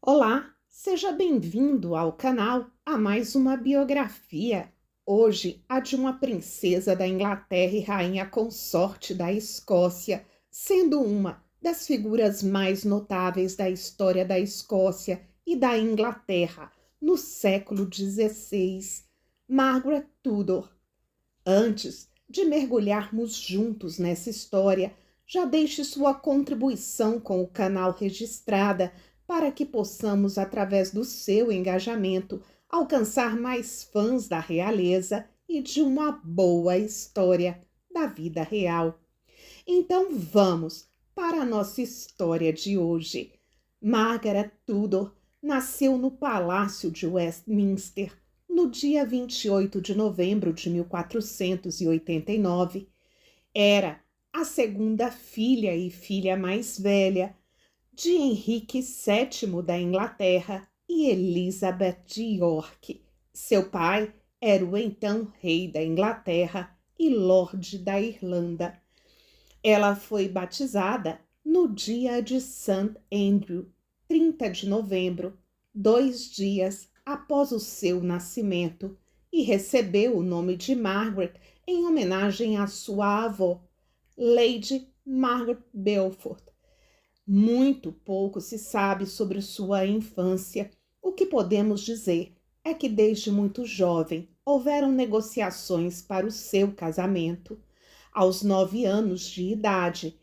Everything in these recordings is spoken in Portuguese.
Olá, seja bem-vindo ao canal a mais uma biografia. Hoje, a de uma princesa da Inglaterra e rainha consorte da Escócia, sendo uma das figuras mais notáveis da história da Escócia e da Inglaterra no século XVI, Margaret Tudor. Antes de mergulharmos juntos nessa história, já deixe sua contribuição com o canal registrada para que possamos, através do seu engajamento, alcançar mais fãs da realeza e de uma boa história da vida real. Então vamos para a nossa história de hoje. Margaret Tudor nasceu no Palácio de Westminster no dia 28 de novembro de 1489. Era a segunda filha e filha mais velha de Henrique VII da Inglaterra e Elizabeth de York. Seu pai era o então rei da Inglaterra e lorde da Irlanda. Ela foi batizada no dia de St. Andrew, 30 de novembro, 2 dias após o seu nascimento, e recebeu o nome de Margaret em homenagem à sua avó, Lady Margaret Beaufort. Muito pouco se sabe sobre sua infância. O que podemos dizer é que desde muito jovem houveram negociações para o seu casamento. Aos 9 anos de idade,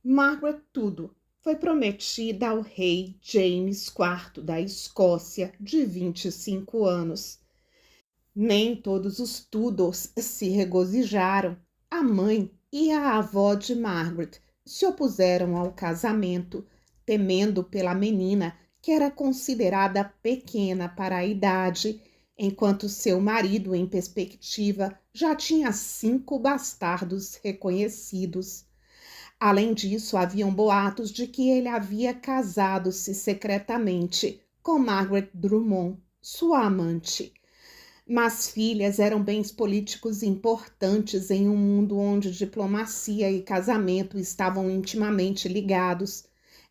Margaret Tudor foi prometida ao rei James IV da Escócia, de 25 anos. Nem todos os Tudors se regozijaram. A mãe e a avó de Margaret se opuseram ao casamento, temendo pela menina, que era considerada pequena para a idade, enquanto seu marido, em perspectiva, já tinha 5 bastardos reconhecidos. Além disso, haviam boatos de que ele havia casado-se secretamente com Margaret Drummond, sua amante. Mas filhas eram bens políticos importantes em um mundo onde diplomacia e casamento estavam intimamente ligados.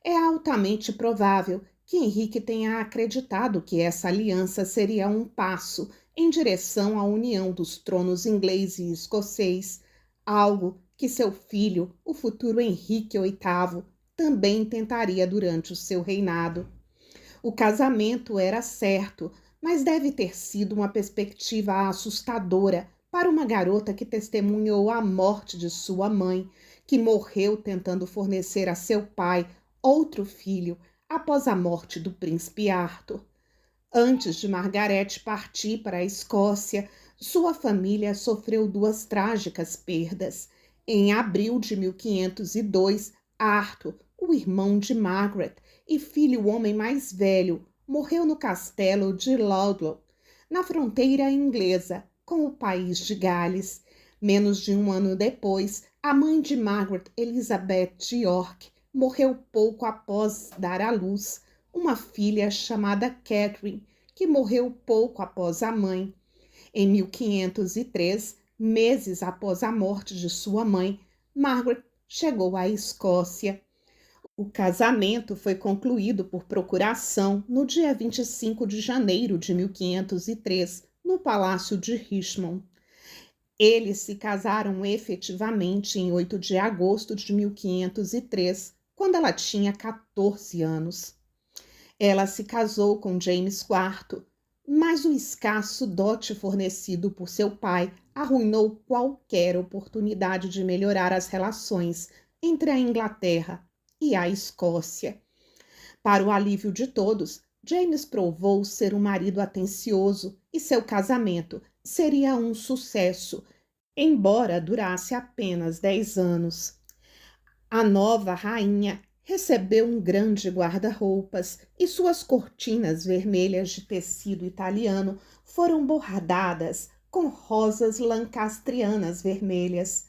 É altamente provável que Henrique tenha acreditado que essa aliança seria um passo em direção à união dos tronos inglês e escocês, algo que seu filho, o futuro Henrique VIII, também tentaria durante o seu reinado. O casamento era certo, mas deve ter sido uma perspectiva assustadora para uma garota que testemunhou a morte de sua mãe, que morreu tentando fornecer a seu pai outro filho após a morte do príncipe Arthur. Antes de Margaret partir para a Escócia, sua família sofreu 2 trágicas perdas. Em abril de 1502, Arthur, o irmão de Margaret e filho homem mais velho, morreu no castelo de Ludlow, na fronteira inglesa com o país de Gales. Menos de um ano depois, a mãe de Margaret, Elizabeth de York, morreu pouco após dar à luz uma filha chamada Catherine, que morreu pouco após a mãe. Em 1503, meses após a morte de sua mãe, Margaret chegou à Escócia. O casamento foi concluído por procuração no dia 25 de janeiro de 1503, no Palácio de Richmond. Eles se casaram efetivamente em 8 de agosto de 1503, quando ela tinha 14 anos. Ela se casou com James IV, mas o escasso dote fornecido por seu pai arruinou qualquer oportunidade de melhorar as relações entre a Inglaterra e a Escócia. Para o alívio de todos, James provou ser um marido atencioso e seu casamento seria um sucesso, embora durasse apenas 10 anos. A nova rainha recebeu um grande guarda-roupas e suas cortinas vermelhas de tecido italiano foram bordadas com rosas lancastrianas vermelhas.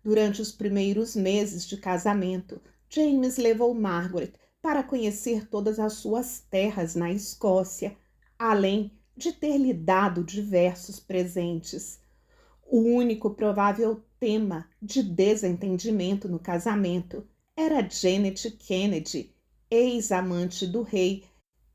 Durante os primeiros meses de casamento, James levou Margaret para conhecer todas as suas terras na Escócia, além de ter lhe dado diversos presentes. O único provável tema de desentendimento no casamento era Janet Kennedy, ex-amante do rei,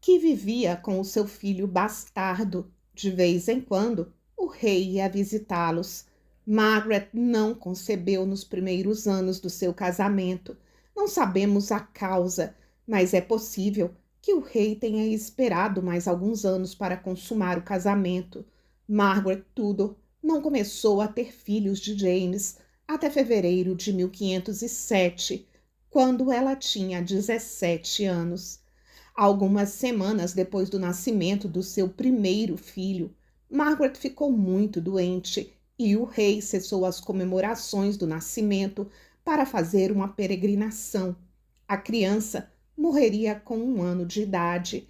que vivia com o seu filho bastardo. De vez em quando, o rei ia visitá-los. Margaret não concebeu nos primeiros anos do seu casamento. Não sabemos a causa, mas é possível que o rei tenha esperado mais alguns anos para consumar o casamento. Margaret Tudor não começou a ter filhos de James até fevereiro de 1507, quando ela tinha 17 anos. Algumas semanas depois do nascimento do seu primeiro filho, Margaret ficou muito doente e o rei cessou as comemorações do nascimento para fazer uma peregrinação. A criança morreria com 1 ano de idade.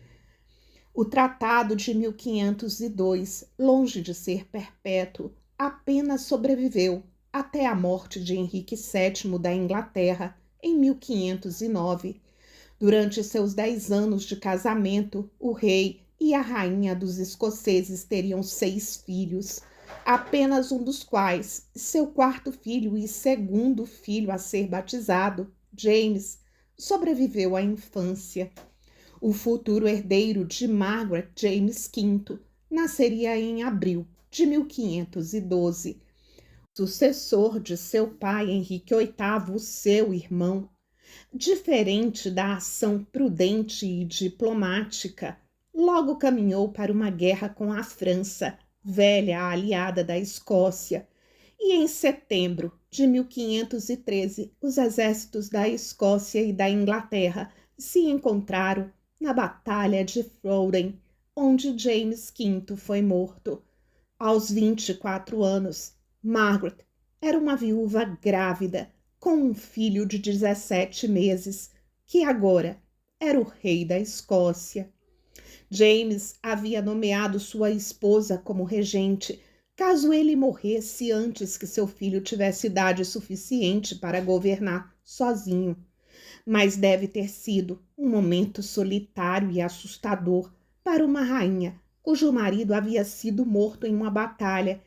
O Tratado de 1502, longe de ser perpétuo, apenas sobreviveu até a morte de Henrique VII da Inglaterra em 1509. Durante seus 10 anos de casamento, o rei e a rainha dos escoceses teriam 6 filhos, apenas um dos quais, seu quarto filho e segundo filho a ser batizado, James, sobreviveu à infância. O futuro herdeiro de Margaret, James V, nasceria em abril de 1512. Sucessor de seu pai Henrique VIII, seu irmão. Diferente da ação prudente e diplomática, logo caminhou para uma guerra com a França, velha aliada da Escócia, e em setembro de 1513 os exércitos da Escócia e da Inglaterra se encontraram na Batalha de Flodden, onde James V foi morto. Aos 24 anos, Margaret era uma viúva grávida, com um filho de 17 meses, que agora era o rei da Escócia. James havia nomeado sua esposa como regente, caso ele morresse antes que seu filho tivesse idade suficiente para governar sozinho. Mas deve ter sido um momento solitário e assustador para uma rainha cujo marido havia sido morto em uma batalha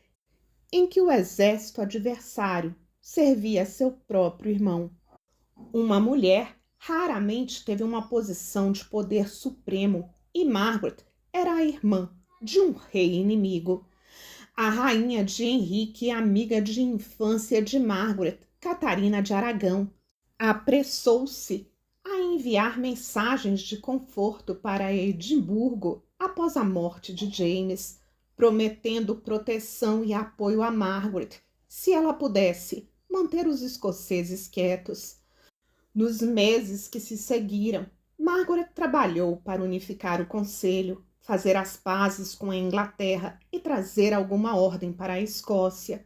em que o exército adversário servia seu próprio irmão. Uma mulher raramente teve uma posição de poder supremo e Margaret era a irmã de um rei inimigo. A rainha de Henrique e amiga de infância de Margaret, Catarina de Aragão, apressou-se a enviar mensagens de conforto para Edimburgo após a morte de James, prometendo proteção e apoio a Margaret, se ela pudesse manter os escoceses quietos. Nos meses que se seguiram, Margaret trabalhou para unificar o conselho, fazer as pazes com a Inglaterra e trazer alguma ordem para a Escócia.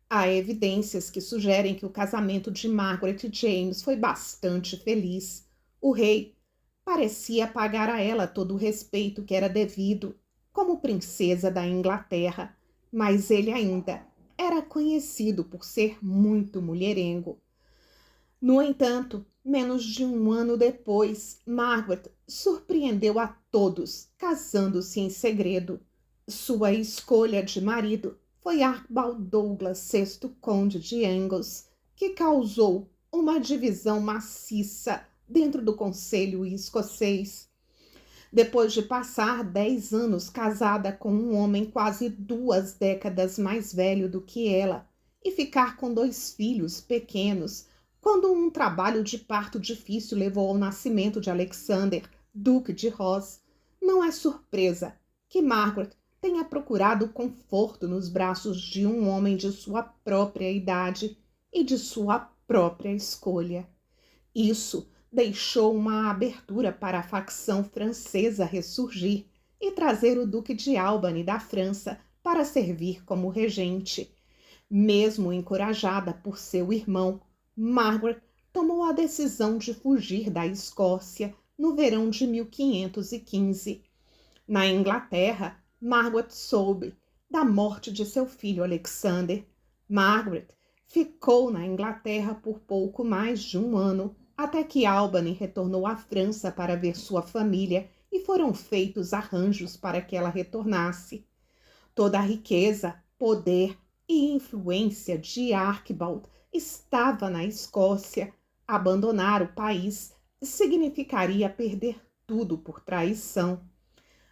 Há evidências que sugerem que o casamento de Margaret e James foi bastante feliz. O rei parecia pagar a ela todo o respeito que era devido, como princesa da Inglaterra, mas ele ainda era conhecido por ser muito mulherengo. No entanto, menos de 1 ano depois, Margaret surpreendeu a todos, casando-se em segredo. Sua escolha de marido foi Archibald Douglas, sexto conde de Angus, que causou uma divisão maciça dentro do conselho escocês. Depois de passar 10 anos casada com um homem quase 2 décadas mais velho do que ela e ficar com 2 filhos pequenos, quando um trabalho de parto difícil levou ao nascimento de Alexander, Duque de Ross, não é surpresa que Margaret tenha procurado conforto nos braços de um homem de sua própria idade e de sua própria escolha. Isso deixou uma abertura para a facção francesa ressurgir e trazer o Duque de Albany da França para servir como regente. Mesmo encorajada por seu irmão, Margaret tomou a decisão de fugir da Escócia no verão de 1515. Na Inglaterra, Margaret soube da morte de seu filho Alexander. Margaret ficou na Inglaterra por pouco mais de 1 ano, até que Albany retornou à França para ver sua família e foram feitos arranjos para que ela retornasse. Toda a riqueza, poder e influência de Archibald estava na Escócia. Abandonar o país significaria perder tudo por traição.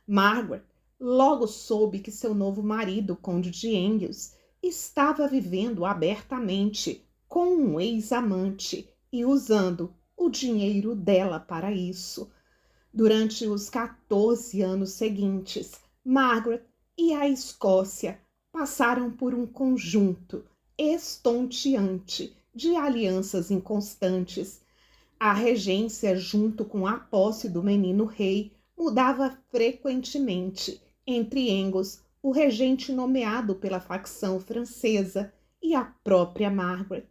Margaret logo soube que seu novo marido, conde de Angus, estava vivendo abertamente com um ex-amante e usando o dinheiro dela para isso. Durante os 14 anos seguintes, Margaret e a Escócia passaram por um conjunto estonteante de alianças inconstantes. A regência, junto com a posse do menino rei, mudava frequentemente entre Angus, o regente nomeado pela facção francesa, e a própria Margaret.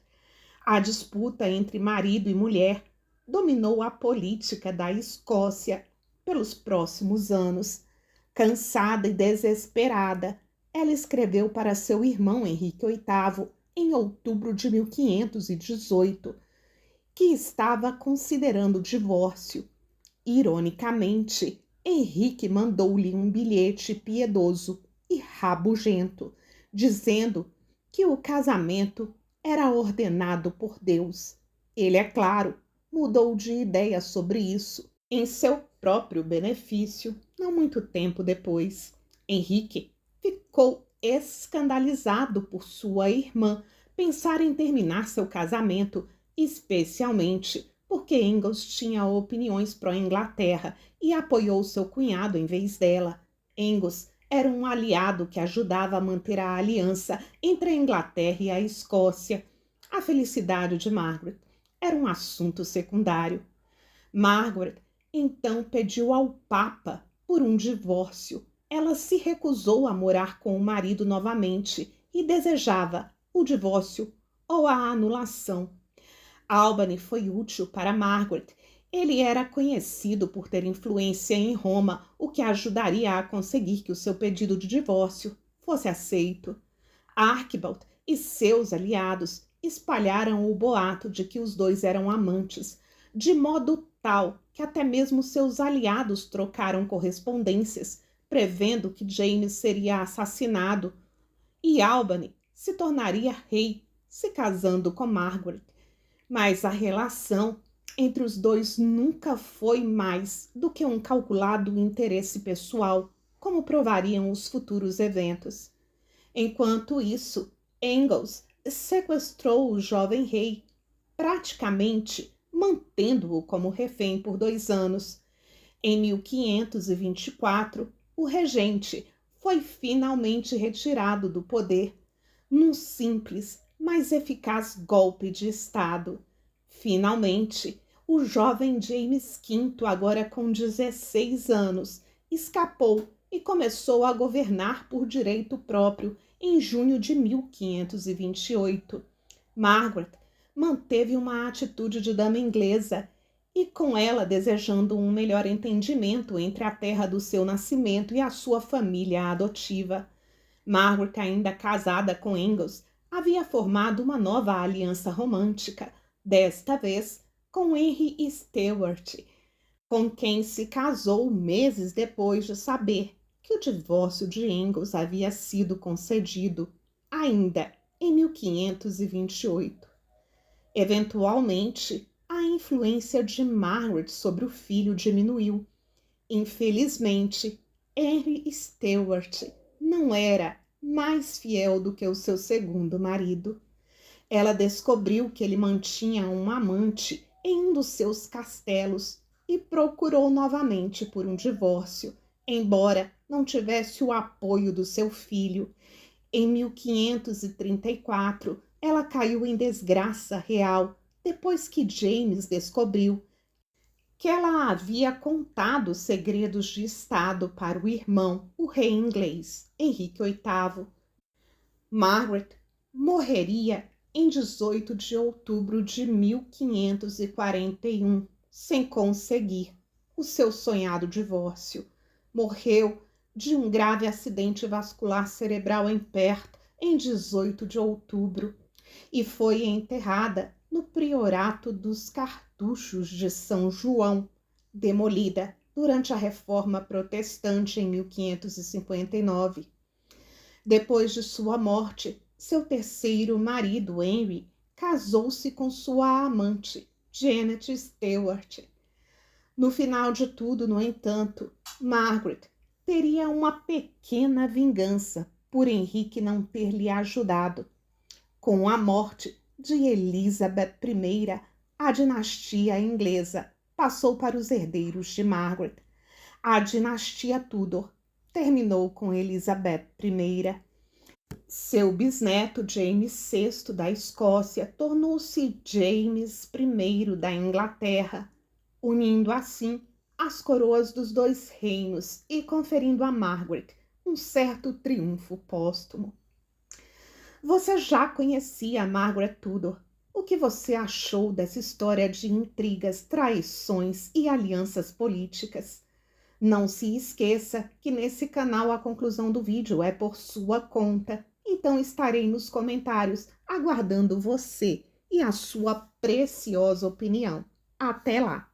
A disputa entre marido e mulher dominou a política da Escócia pelos próximos anos. Cansada e desesperada, ela escreveu para seu irmão Henrique VIII, em outubro de 1518, que estava considerando o divórcio. Ironicamente, Henrique mandou-lhe um bilhete piedoso e rabugento, dizendo que o casamento era ordenado por Deus. Ele, é claro, mudou de ideia sobre isso, em seu próprio benefício, não muito tempo depois. Henrique ficou escandalizado por sua irmã pensar em terminar seu casamento, especialmente porque Angus tinha opiniões pró-Inglaterra e apoiou seu cunhado em vez dela. Angus era um aliado que ajudava a manter a aliança entre a Inglaterra e a Escócia. A felicidade de Margaret era um assunto secundário. Margaret então pediu ao Papa por um divórcio. Ela se recusou a morar com o marido novamente e desejava o divórcio ou a anulação. Albany foi útil para Margaret. Ele era conhecido por ter influência em Roma, o que ajudaria a conseguir que o seu pedido de divórcio fosse aceito. Archibald e seus aliados espalharam o boato de que os dois eram amantes, de modo tal que até mesmo seus aliados trocaram correspondências, prevendo que James seria assassinado e Albany se tornaria rei, se casando com Margaret. Mas a relação entre os dois nunca foi mais do que um calculado interesse pessoal, como provariam os futuros eventos. Enquanto isso, Angus sequestrou o jovem rei, praticamente mantendo-o como refém por 2 anos. Em 1524, o regente foi finalmente retirado do poder, num simples, mas eficaz golpe de Estado. Finalmente, o jovem James V, agora com 16 anos, escapou e começou a governar por direito próprio em junho de 1528. Margaret manteve uma atitude de dama inglesa e, com ela desejando um melhor entendimento entre a terra do seu nascimento e a sua família adotiva. Margaret, ainda casada com Angus, havia formado uma nova aliança romântica, desta vez com Henry Stewart, com quem se casou meses depois de saber que o divórcio de Angus havia sido concedido, ainda em 1528. Eventualmente, a influência de Margaret sobre o filho diminuiu. Infelizmente, Henry Stewart não era mais fiel do que o seu segundo marido. Ela descobriu que ele mantinha um amante em um dos seus castelos e procurou novamente por um divórcio, embora não tivesse o apoio do seu filho. Em 1534, ela caiu em desgraça real depois que James descobriu que ela havia contado segredos de Estado para o irmão, o rei inglês, Henrique VIII. Margaret morreria em 18 de outubro de 1541, sem conseguir o seu sonhado divórcio. Morreu de um grave acidente vascular cerebral em Perth em 18 de outubro e foi enterrada no Priorato dos Cartuchos de São João, demolida durante a Reforma Protestante em 1559. Depois de sua morte, seu terceiro marido, Henry, casou-se com sua amante, Janet Stewart. No final de tudo, no entanto, Margaret teria uma pequena vingança por Henrique não ter lhe ajudado. Com a morte de Elizabeth I, a dinastia inglesa passou para os herdeiros de Margaret. A dinastia Tudor terminou com Elizabeth I. Seu bisneto James VI da Escócia tornou-se James I da Inglaterra, unindo assim as coroas dos dois reinos e conferindo a Margaret um certo triunfo póstumo. Você já conhecia Margaret Tudor. O que você achou dessa história de intrigas, traições e alianças políticas? Não se esqueça que nesse canal a conclusão do vídeo é por sua conta, então estarei nos comentários aguardando você e a sua preciosa opinião. Até lá!